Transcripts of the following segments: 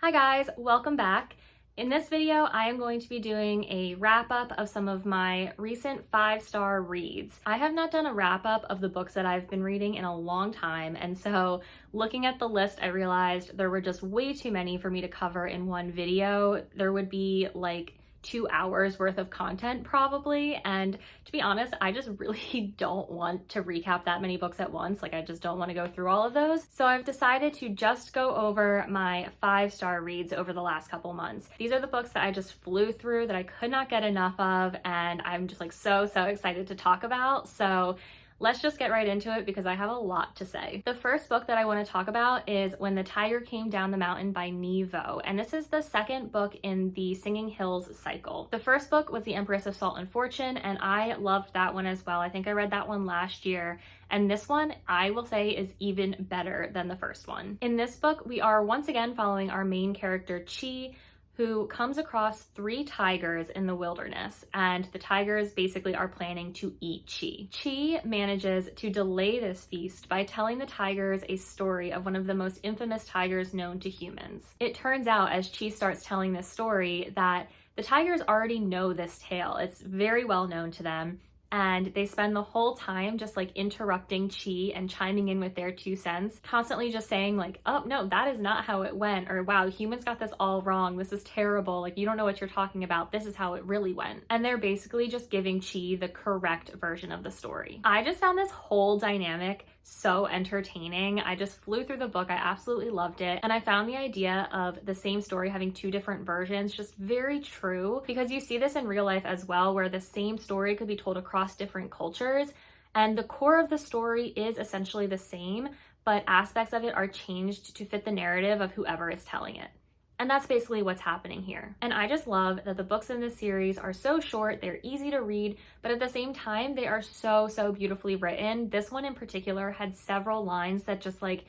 Hi guys, welcome back. In this video, I am going to be doing a wrap-up of some of my recent 5-star reads. I have not done a wrap-up of the books that I've been reading in a long time, and so looking at the list, I realized there were just way too many for me to cover in one video. There would be like 2 hours worth of content probably, and to be honest, I just really don't want to recap that many books at once. Like, I just don't want to go through all of those. So I've decided to just go over my 5-star reads over the last couple months. These are the books that I just flew through that I could not get enough of, and I'm just like so excited to talk about. So let's just get right into it because I have a lot to say. The first book that I want to talk about is When the Tiger Came Down the Mountain by Nghi, and this is the second book in the Singing Hills cycle. The first book was The Empress of Salt and Fortune, and I loved that one as well. I think I read that one last year, and this one, I will say, is even better than the first one. In this book, we are once again following our main character, Chi, who comes across 3 tigers in the wilderness, and the tigers basically are planning to eat Chi. Chi manages to delay this feast by telling the tigers a story of one of the most infamous tigers known to humans. It turns out, as Chi starts telling this story, that the tigers already know this tale. It's very well known to them, and they spend the whole time just like interrupting Chi and chiming in with their 2 cents, constantly just saying like, oh no, that is not how it went, or wow, humans got this all wrong, this is terrible, like you don't know what you're talking about, this is how it really went. And they're basically just giving Chi the correct version of the story. I just found this whole dynamic so entertaining. I just flew through the book. I absolutely loved it. And I found the idea of the same story having 2 different versions just very true, because you see this in real life as well, where the same story could be told across different cultures, and the core of the story is essentially the same, but aspects of it are changed to fit the narrative of whoever is telling it. And that's basically what's happening here. And I just love that the books in this series are so short, they're easy to read, but at the same time, they are so beautifully written. This one in particular had several lines that just like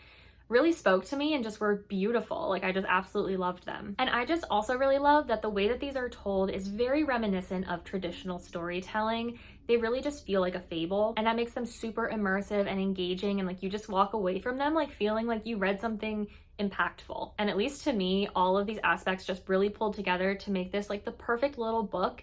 really spoke to me and just were beautiful. Like, I just absolutely loved them. And I just also really love that the way that these are told is very reminiscent of traditional storytelling. They really just feel like a fable, and that makes them super immersive and engaging, and like you just walk away from them like feeling like you read something impactful. And at least to me, all of these aspects just really pulled together to make this like the perfect little book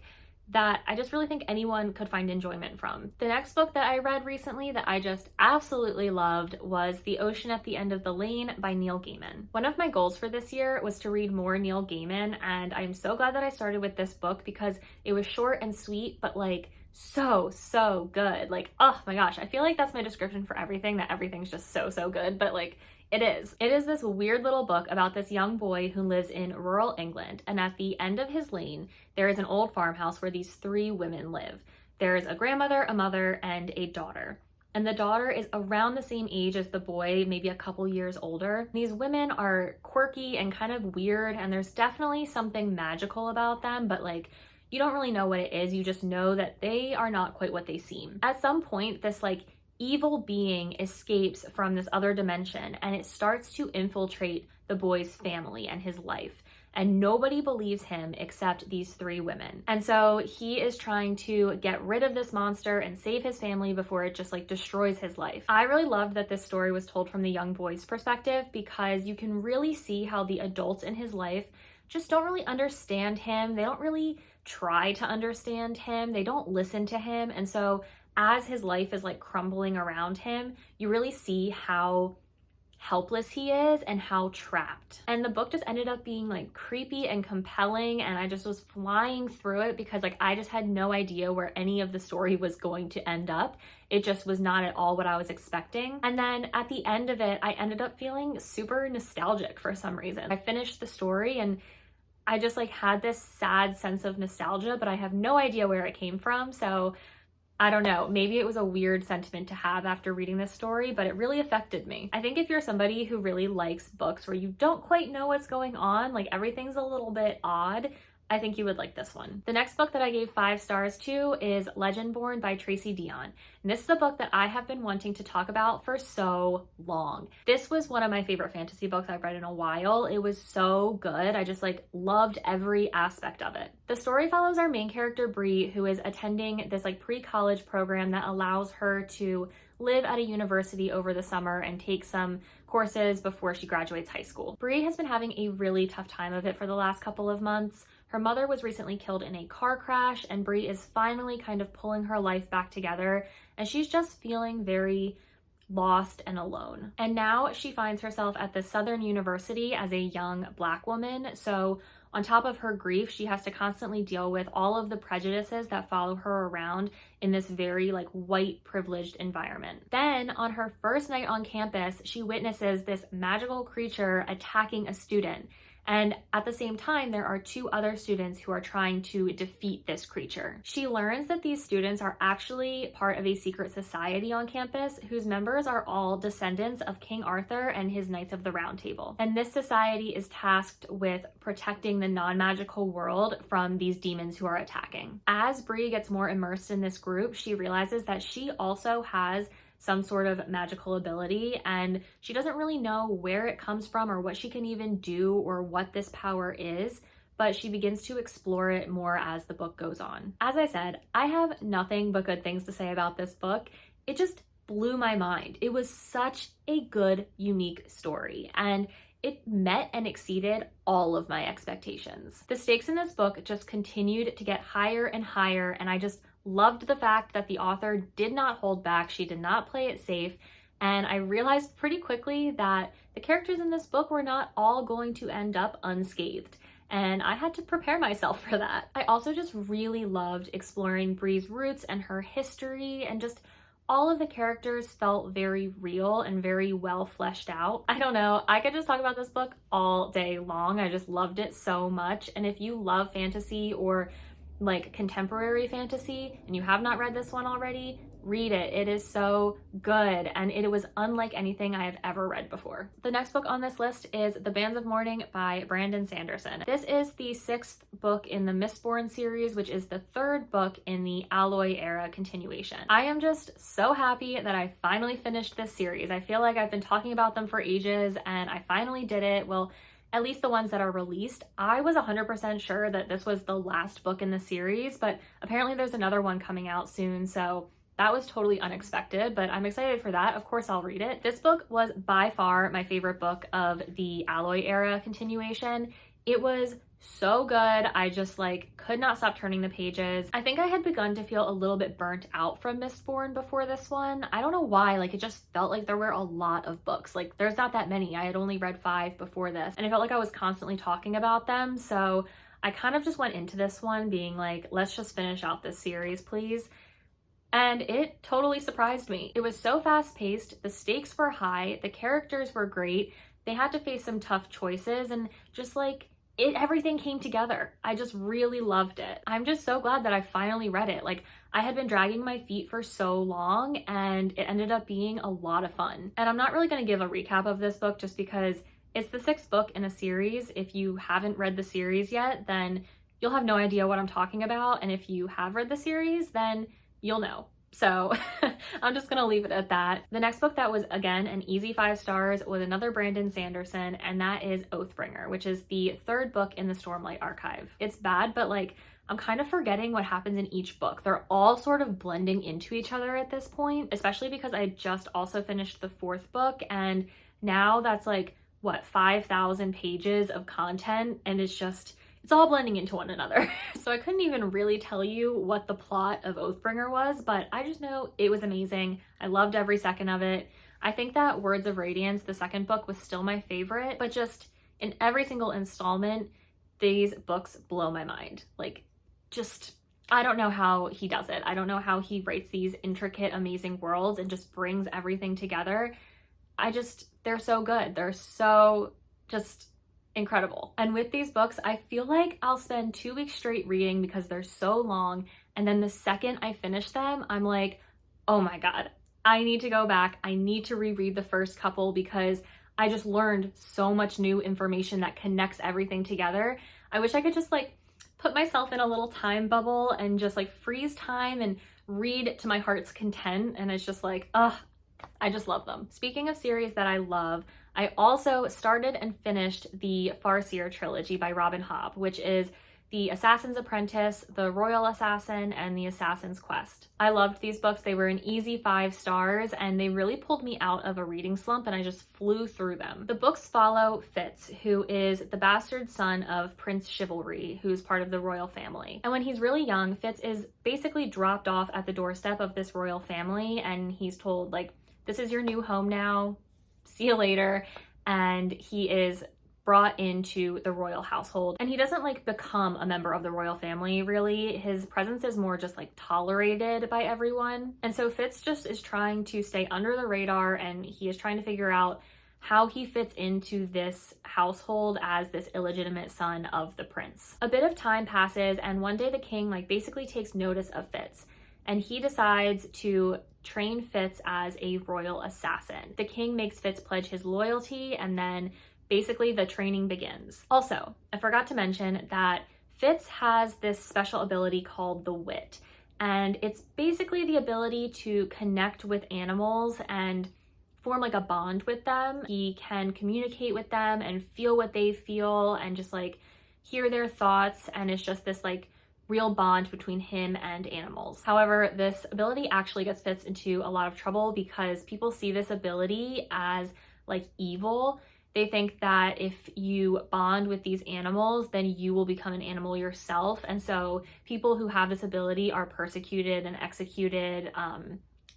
that I just really think anyone could find enjoyment from. The next book that I read recently that I just absolutely loved was The Ocean at the End of the Lane by Neil Gaiman. One of my goals for this year was to read more Neil Gaiman, and I'm so glad that I started with this book because it was short and sweet, but like so good. Like, oh my gosh, I feel like that's my description for everything, that everything's just so good, but like it is this weird little book about this young boy who lives in rural England, and at the end of his lane, there is an old farmhouse where these 3 women live. There's a grandmother, a mother, and a daughter. And the daughter is around the same age as the boy, maybe a couple years older. These women are quirky and kind of weird, and there's definitely something magical about them, but like, you don't really know what it is. You just know that they are not quite what they seem. At some point, this like evil being escapes from this other dimension, and it starts to infiltrate the boy's family and his life. And nobody believes him except these 3 women. And so he is trying to get rid of this monster and save his family before it just like destroys his life. I really loved that this story was told from the young boy's perspective, because you can really see how the adults in his life just don't really understand him. They don't really try to understand him. They don't listen to him. And so as his life is like crumbling around him, you really see how helpless he is and how trapped. And the book just ended up being like creepy and compelling, and I just was flying through it because like I just had no idea where any of the story was going to end up. It just was not at all what I was expecting. And then at the end of it, I ended up feeling super nostalgic for some reason. I finished the story and I just like had this sad sense of nostalgia, but I have no idea where it came from. So I don't know, maybe it was a weird sentiment to have after reading this story, but it really affected me. I think if you're somebody who really likes books where you don't quite know what's going on, like everything's a little bit odd, I think you would like this one. The next book that I gave 5 stars to is Legendborn by Tracy Deonn. And this is a book that I have been wanting to talk about for so long. This was one of my favorite fantasy books I've read in a while. It was so good. I just like loved every aspect of it. The story follows our main character, Bree, who is attending this like pre-college program that allows her to live at a university over the summer and take some courses before she graduates high school. Bree has been having a really tough time of it for the last couple of months. Her mother was recently killed in a car crash, and Bree is finally kind of pulling her life back together, and she's just feeling very lost and alone. And now she finds herself at the Southern University as a young Black woman. So on top of her grief, she has to constantly deal with all of the prejudices that follow her around in this very like white privileged environment. Then on her first night on campus, she witnesses this magical creature attacking a student. And at the same time, there are two other students who are trying to defeat this creature. She learns that these students are actually part of a secret society on campus whose members are all descendants of King Arthur and his Knights of the Round Table. And this society is tasked with protecting the non-magical world from these demons who are attacking. As Bree gets more immersed in this group, she realizes that she also has some sort of magical ability, and she doesn't really know where it comes from or what she can even do or what this power is, but she begins to explore it more as the book goes on. As I said, I have nothing but good things to say about this book. It just blew my mind. It was such a good, unique story, and it met and exceeded all of my expectations. The stakes in this book just continued to get higher and higher, and I just loved the fact that the author did not hold back. She did not play it safe. And I realized pretty quickly that the characters in this book were not all going to end up unscathed. And I had to prepare myself for that. I also just really loved exploring Bree's roots and her history, and just all of the characters felt very real and very well fleshed out. I don't know, I could just talk about this book all day long. I just loved it so much. And if you love fantasy or like contemporary fantasy and you have not read this one already, read it. It is so good, and it was unlike anything I have ever read before. The next book on this list is The Bands of Mourning by Brandon Sanderson. This is the 6th book in the Mistborn series, which is the 3rd book in the Alloy era continuation. I am just so happy that I finally finished this series. I feel like I've been talking about them for ages, and I finally did it. Well, at least the ones that are released. I was 100% sure that this was the last book in the series, but apparently there's another one coming out soon, so that was totally unexpected, but I'm excited for that. Of course, I'll read it. This book was by far my favorite book of the Alloy era continuation. It was so good. I just could not stop turning the pages. I think I had begun to feel a little bit burnt out from Mistborn before this one. I don't know why, it just felt like there were a lot of books. There's not that many. I had only read 5 before this, and it felt like I was constantly talking about them. So I kind of just went into this one being like, let's just finish out this series, please. And it totally surprised me. It was so fast paced, the stakes were high, the characters were great, they had to face some tough choices, and just everything came together. I just really loved it. I'm just so glad that I finally read it. I had been dragging my feet for so long, and it ended up being a lot of fun. And I'm not really gonna give a recap of this book just because it's the 6th book in a series. If you haven't read the series yet, then you'll have no idea what I'm talking about. And if you have read the series, then you'll know. So I'm just gonna leave it at that. The next book that was, again, an easy 5 stars was another Brandon Sanderson, and that is Oathbringer, which is the 3rd book in the Stormlight archive. It's bad, but I'm kind of forgetting what happens in each book. They're all sort of blending into each other at this point, especially because I just also finished the 4th book, and now that's 5,000 pages of content, and it's all blending into one another. So I couldn't even really tell you what the plot of Oathbringer was, but I just know it was amazing. I loved every second of it. I think that Words of Radiance, the 2nd book, was still my favorite, but just in every single installment, these books blow my mind. I don't know how he does it. I don't know how he writes these intricate, amazing worlds and just brings everything together. They're so good. They're so just incredible. And with these books, I feel like I'll spend 2 weeks straight reading because they're so long, and then the second I finish them, I'm like, oh my god, I need to go back. I need to reread the first couple because I just learned so much new information that connects everything together. I wish I could just put myself in a little time bubble and just freeze time and read to my heart's content, and it's just I just love them. Speaking of series that I love, I also started and finished the Farseer trilogy by Robin Hobb, which is The Assassin's Apprentice, The Royal Assassin, and The Assassin's Quest. I loved these books. They were an easy 5 stars, and they really pulled me out of a reading slump, and I just flew through them. The books follow Fitz, who is the bastard son of Prince Chivalry, who's part of the royal family. And when he's really young, Fitz is basically dropped off at the doorstep of this royal family, and he's told, like, this is your new home now, see you later. And he is brought into the royal household, and he doesn't like become a member of the royal family really. His presence is more just like tolerated by everyone. And so Fitz just is trying to stay under the radar, and he is trying to figure out how he fits into this household as this illegitimate son of the prince. A bit of time passes, and one day the king like basically takes notice of Fitz, and he decides to train Fitz as a royal assassin. The king makes Fitz pledge his loyalty, and then basically the training begins. Also, I forgot to mention that Fitz has this special ability called the Wit, and it's basically the ability to connect with animals and form like a bond with them. He can communicate with them and feel what they feel and just like hear their thoughts, and it's just this like real bond between him and animals. However, this ability actually gets Fitz into a lot of trouble because people see this ability as like evil. They think that if you bond with these animals, then you will become an animal yourself. And so people who have this ability are persecuted and executed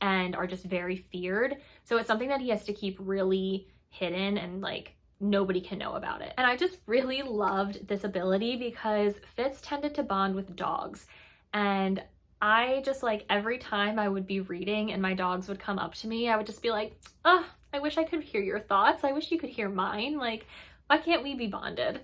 and are just very feared. So it's something that he has to keep really hidden, and like nobody can know about it. And I just really loved this ability because Fitz tended to bond with dogs. And I just like every time I would be reading and my dogs would come up to me, I would just be like, oh, I wish I could hear your thoughts. I wish you could hear mine. Like, why can't we be bonded?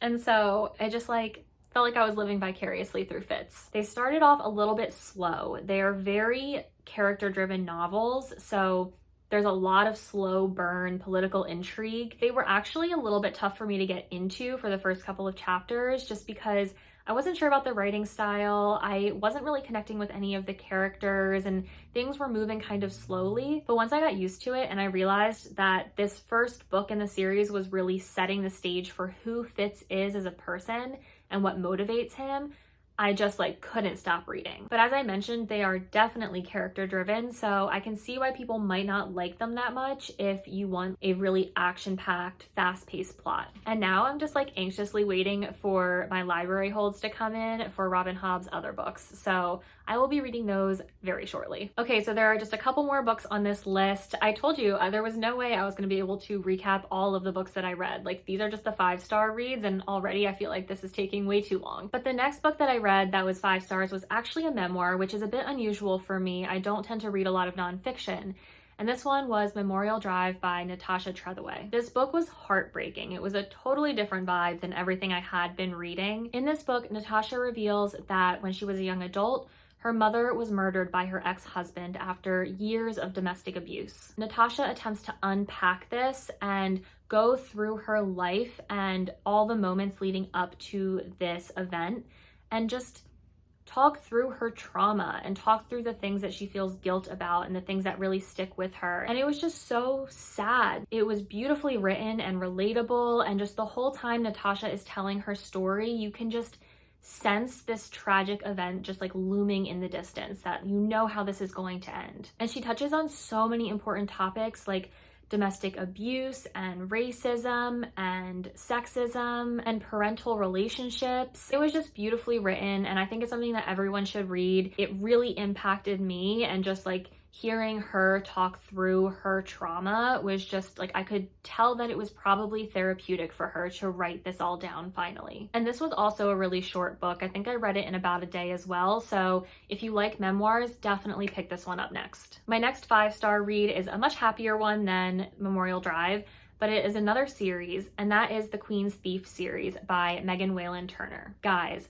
And so I just like felt like I was living vicariously through Fitz. They started off a little bit slow. They are very character-driven novels, so there's a lot of slow burn political intrigue. They were actually a little bit tough for me to get into for the first couple of chapters just because I wasn't sure about the writing style. I wasn't really connecting with any of the characters, and things were moving kind of slowly. But once I got used to it and I realized that this first book in the series was really setting the stage for who Fitz is as a person and what motivates him, I just like couldn't stop reading. But as I mentioned, they are definitely character driven, so I can see why people might not like them that much if you want a really action-packed, fast-paced plot. And now I'm just like anxiously waiting for my library holds to come in for Robin Hobb's other books, so I will be reading those very shortly. Okay, so there are just a couple more books on this list. I told you there was no way I was going to be able to recap all of the books that I read. Like, these are just the 5-star reads, and already I feel like this is taking way too long. But the next book that I read that was 5 stars was actually a memoir, which is a bit unusual for me. I don't tend to read a lot of nonfiction. And this one was Memorial Drive by Natasha Trethewey. This book was heartbreaking. It was a totally different vibe than everything I had been reading. In this book, Natasha reveals that when she was a young adult, her mother was murdered by her ex-husband after years of domestic abuse. Natasha attempts to unpack this and go through her life and all the moments leading up to this event and just talk through her trauma and talk through the things that she feels guilt about and the things that really stick with her. And it was just so sad. It was beautifully written and relatable, and just the whole time Natasha is telling her story, you can just sense this tragic event just like looming in the distance, that you know how this is going to end. And she touches on so many important topics like domestic abuse and racism and sexism and parental relationships. It was just beautifully written, and I think it's something that everyone should read. It really impacted me, and just like hearing her talk through her trauma was just like, I could tell that it was probably therapeutic for her to write this all down finally. And this was also a really short book. I think I read it in about a day as well. So if you like memoirs, definitely pick this one up next. My next 5-star read is a much happier one than Memorial Drive, but it is another series, and that is the Queen's Thief series by Megan Whalen Turner. Guys,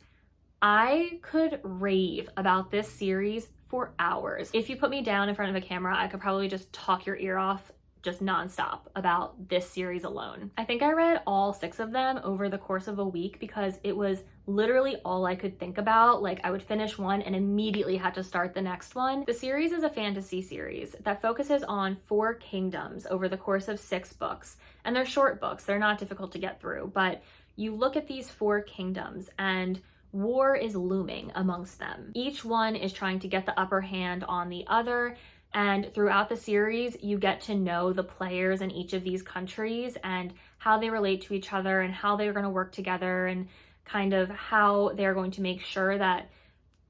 I could rave about this series for hours. If you put me down in front of a camera, I could probably just talk your ear off just nonstop about this series alone. I think I read all 6 of them over the course of a week because it was literally all I could think about. Like, I would finish one and immediately had to start the next one. The series is a fantasy series that focuses on 4 kingdoms over the course of 6 books. And they're short books, they're not difficult to get through, but you look at these 4 kingdoms and war is looming amongst them. Each one is trying to get the upper hand on the other, and throughout the series, you get to know the players in each of these countries and how they relate to each other and how they're going to work together and kind of how they're going to make sure that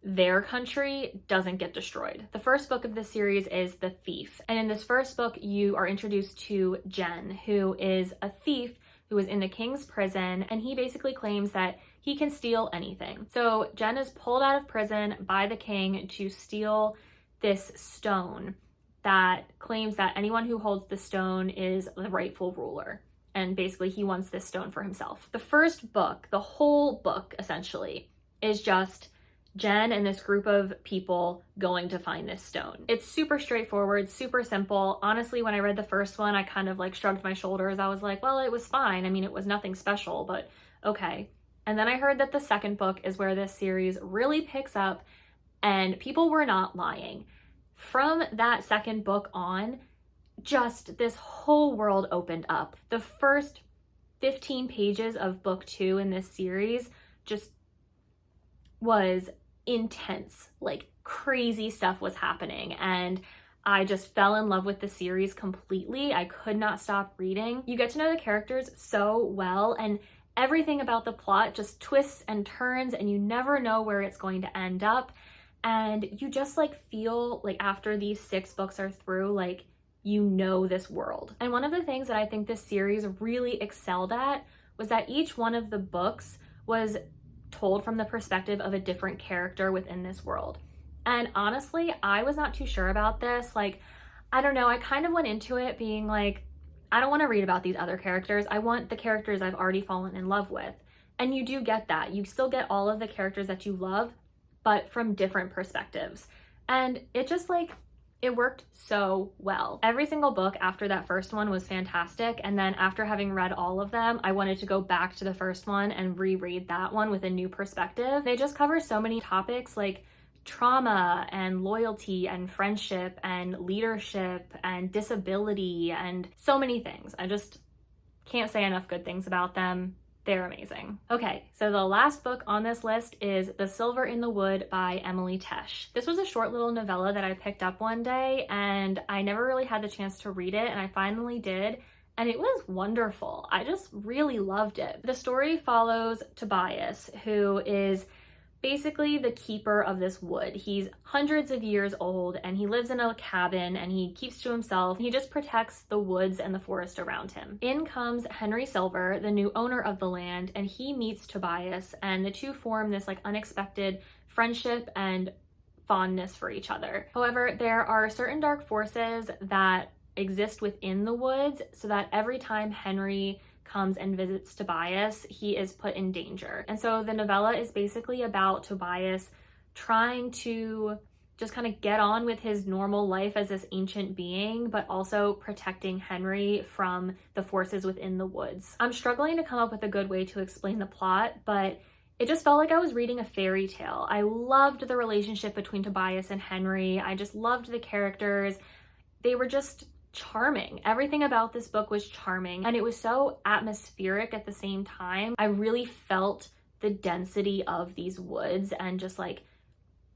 their country doesn't get destroyed. The first book of this series is The Thief. And in this first book, you are introduced to Jen, who is a thief who is in the king's prison, and he basically claims that he can steal anything. So Jen is pulled out of prison by the king to steal this stone that claims that anyone who holds the stone is the rightful ruler. And basically he wants this stone for himself. The first book, the whole book essentially, is just Jen and this group of people going to find this stone. It's super straightforward, super simple. Honestly, when I read the first one, I kind of like shrugged my shoulders. I was like, well, it was fine. I mean, it was nothing special, but okay. And then I heard that the second book is where this series really picks up, and people were not lying. From that second book on, just this whole world opened up. The first 15 pages of book 2 in this series just was intense. Like crazy stuff was happening, and I just fell in love with the series completely. I could not stop reading. You get to know the characters so well, and everything about the plot just twists and turns, and you never know where it's going to end up. And you just like feel like after these 6 books are through, like you know this world. And one of the things that I think this series really excelled at was that each one of the books was told from the perspective of a different character within this world. And honestly, I was not too sure about this. Like, I don't know, I kind of went into it being like, I don't want to read about these other characters. I want the characters I've already fallen in love with. And you do get that. You still get all of the characters that you love, but from different perspectives. And it just like, it worked so well. Every single book after that first one was fantastic. And then after having read all of them, I wanted to go back to the first one and reread that one with a new perspective. They just cover so many topics like trauma and loyalty and friendship and leadership and disability and so many things. I just can't say enough good things about them. They're amazing. Okay, so the last book on this list is The Silver in the Wood by Emily Tesh. This was a short little novella that I picked up one day, and I never really had the chance to read it, and I finally did, and it was wonderful. I just really loved it. The story follows Tobias, who is basically the keeper of this wood. He's hundreds of years old, and he lives in a cabin, and he keeps to himself. He just protects the woods and the forest around him. In comes Henry Silver, the new owner of the land, and he meets Tobias, and the two form this like unexpected friendship and fondness for each other. However, there are certain dark forces that exist within the woods, so that every time Henry comes and visits Tobias, he is put in danger. And so the novella is basically about Tobias trying to just kind of get on with his normal life as this ancient being, but also protecting Henry from the forces within the woods. I'm struggling to come up with a good way to explain the plot, but it just felt like I was reading a fairy tale. I loved the relationship between Tobias and Henry. I just loved the characters. They were just charming. Everything about this book was charming, and it was so atmospheric at the same time. I really felt the density of these woods and just like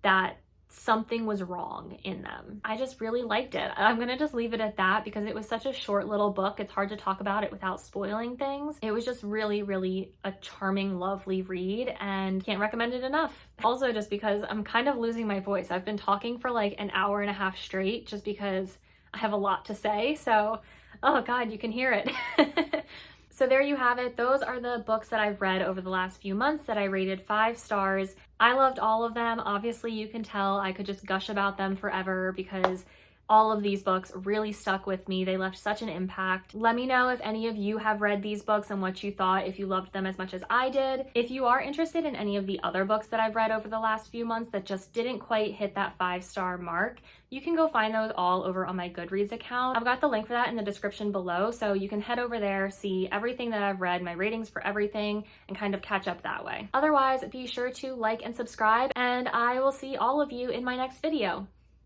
that something was wrong in them. I just really liked it. I'm gonna just leave it at that because it was such a short little book. It's hard to talk about it without spoiling things. It was just really, really a charming, lovely read, and can't recommend it enough. Also, just because I'm kind of losing my voice. I've been talking for like an hour and a half straight just because I have a lot to say, so, oh God, you can hear it. So there you have it. Those are the books that I've read over the last few months that I rated 5 stars. I loved all of them. Obviously, you can tell I could just gush about them forever because all of these books really stuck with me. They left such an impact. Let me know if any of you have read these books and what you thought, if you loved them as much as I did. If you are interested in any of the other books that I've read over the last few months that just didn't quite hit that 5-star mark, you can go find those all over on my Goodreads account. I've got the link for that in the description below, so you can head over there, see everything that I've read, my ratings for everything, and kind of catch up that way. Otherwise, be sure to like and subscribe, and I will see all of you in my next video.